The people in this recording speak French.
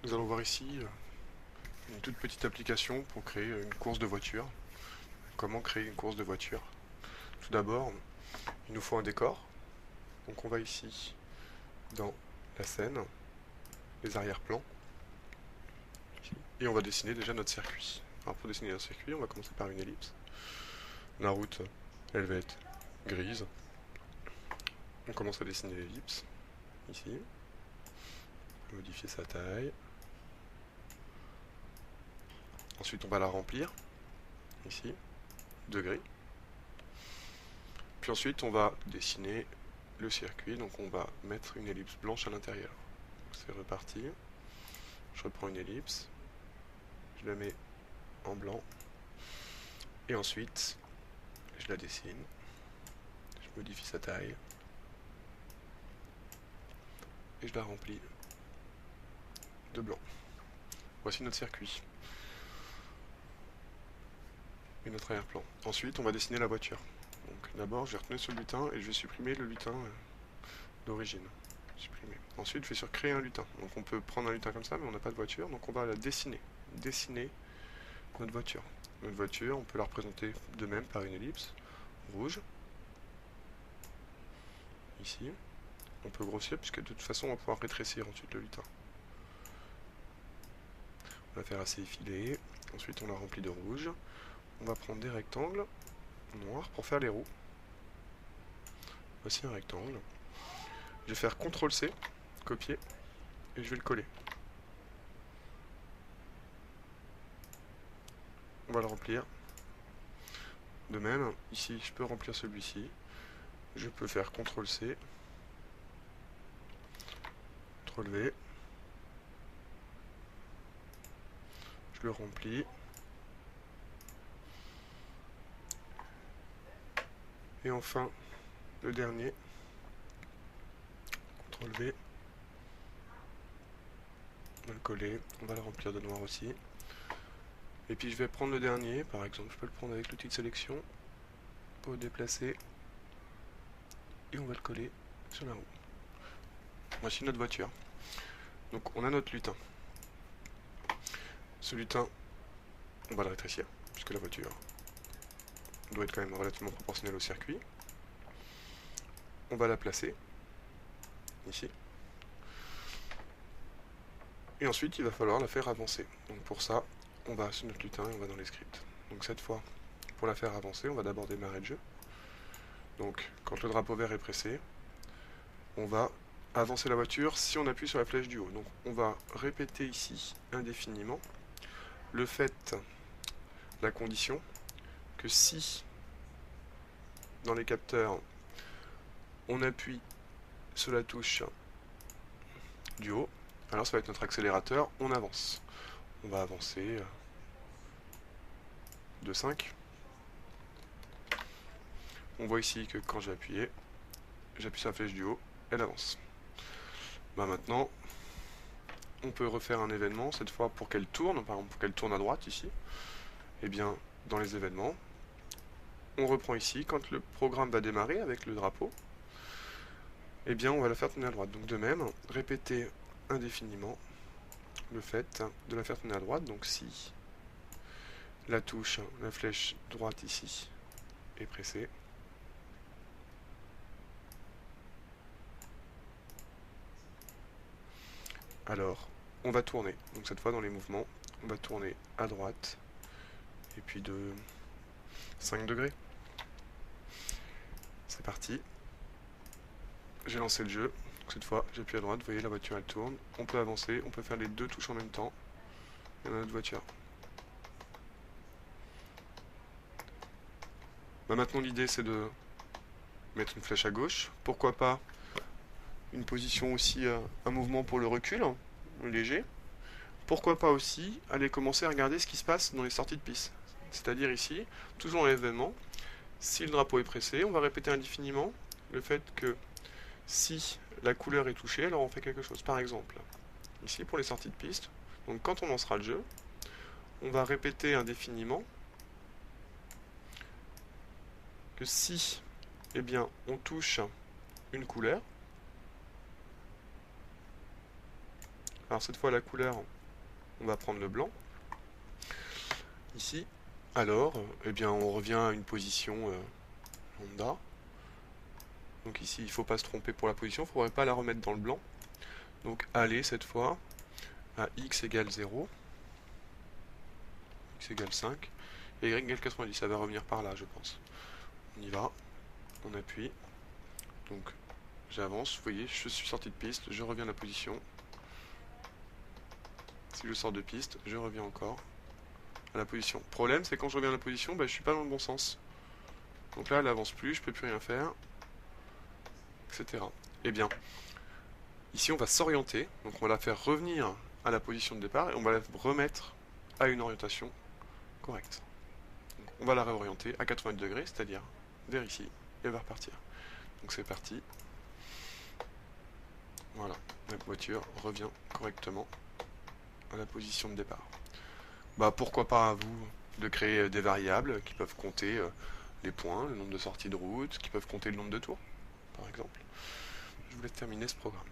Nous allons voir ici une toute petite application pour créer une course de voiture. Comment créer une course de voiture? Tout d'abord, il nous faut un décor. Donc on va ici dans la scène, les arrière-plans, et on va dessiner déjà notre circuit. Alors pour dessiner notre circuit, on va commencer par une ellipse. La route, elle va être grise. On commence à dessiner l'ellipse, ici. On va modifier sa taille. Ensuite, on va la remplir, ici, de gris. Puis ensuite, on va dessiner le circuit, donc on va mettre une ellipse blanche à l'intérieur. C'est reparti. Je reprends une ellipse, je la mets en blanc, et ensuite, je la dessine, je modifie sa taille, et je la remplis de blanc. Voici notre circuit et notre arrière-plan. Ensuite, on va dessiner la voiture. Donc d'abord, je vais retenir ce lutin et je vais supprimer le lutin d'origine. Supprimer. Ensuite, je vais sur créer un lutin. Donc on peut prendre un lutin comme ça, mais on n'a pas de voiture, donc on va la dessiner. Dessiner notre voiture. Notre voiture, on peut la représenter de même par une ellipse rouge. Ici. On peut grossir, puisque de toute façon, on va pouvoir rétrécir ensuite le lutin. On va faire assez effilé. Ensuite, on la remplit de rouge. On va prendre des rectangles noirs pour faire les roues. Voici un rectangle. Je vais faire CTRL-C, copier, et je vais le coller. On va le remplir. De même, ici, je peux remplir celui-ci. Je peux faire CTRL-C, CTRL-V. Je le remplis. Et enfin, le dernier, CTRL-V. On va le coller. On va le remplir de noir aussi. Et puis je vais prendre le dernier, par exemple, je peux le prendre avec l'outil de sélection, pour le déplacer, et on va le coller sur la roue. Voici notre voiture. Donc on a notre lutin. Ce lutin, on va le rétrécir, puisque la voiture doit être quand même relativement proportionnelle au circuit. On va la placer, ici. Et ensuite, il va falloir la faire avancer. Donc pour ça, on va sur notre lutin et on va dans les scripts. Donc cette fois, pour la faire avancer, on va d'abord démarrer le jeu. Donc quand le drapeau vert est pressé, on va avancer la voiture si on appuie sur la flèche du haut. Donc on va répéter ici indéfiniment le fait, la condition, que si dans les capteurs on appuie sur la touche du haut, alors ça va être notre accélérateur, on avance. On va avancer de 5. On voit ici que quand j'ai appuyé, j'appuie sur la flèche du haut, elle avance. Maintenant, on peut refaire un événement, cette fois pour qu'elle tourne, par exemple pour qu'elle tourne à droite ici. Et bien, dans les événements, on reprend ici, quand le programme va démarrer avec le drapeau, eh bien on va la faire tourner à droite. Donc de même, répéter indéfiniment le fait de la faire tourner à droite. Donc si la touche, la flèche droite ici, est pressée, alors on va tourner. Donc cette fois dans les mouvements, on va tourner à droite, et puis de 5 degrés. C'est parti. J'ai lancé le jeu. Donc cette fois, j'appuie à droite, vous voyez la voiture elle tourne. On peut avancer, on peut faire les deux touches en même temps. Et on a notre voiture. Maintenant l'idée c'est de mettre une flèche à gauche. Pourquoi pas une position aussi, un mouvement pour le recul, léger. Pourquoi pas aussi aller commencer à regarder ce qui se passe dans les sorties de piste. C'est-à-dire ici, toujours dans l'événement, si le drapeau est pressé, on va répéter indéfiniment le fait que si la couleur est touchée, alors on fait quelque chose. Par exemple, ici pour les sorties de piste, donc quand on lancera le jeu, on va répéter indéfiniment que si eh bien, on touche une couleur, alors cette fois la couleur On va prendre le blanc. Ici, alors, eh bien, on revient à une position lambda. Donc ici, il ne faut pas se tromper pour la position, il ne faudrait pas la remettre dans le blanc. Donc aller cette fois à x égale 0, x égale 5, et y égale 90, ça va revenir par là je pense. On y va, on appuie, donc j'avance, vous voyez, je suis sorti de piste, je reviens à la position. Si je sors de piste, je reviens encore à la position. Le problème, c'est quand je reviens à la position, bah, je suis pas dans le bon sens. Donc là, elle avance plus, je peux plus rien faire, etc. Eh bien, ici, on va s'orienter, donc on va la faire revenir à la position de départ et on va la remettre à une orientation correcte. Donc, on va la réorienter à 90 degrés, c'est-à-dire vers ici, et elle va repartir. Donc c'est parti. Voilà, la voiture revient correctement à la position de départ. Bah pourquoi pas à vous de créer des variables qui peuvent compter les points, le nombre de sorties de route, qui peuvent compter le nombre de tours, par exemple. Je vous laisse terminer ce programme.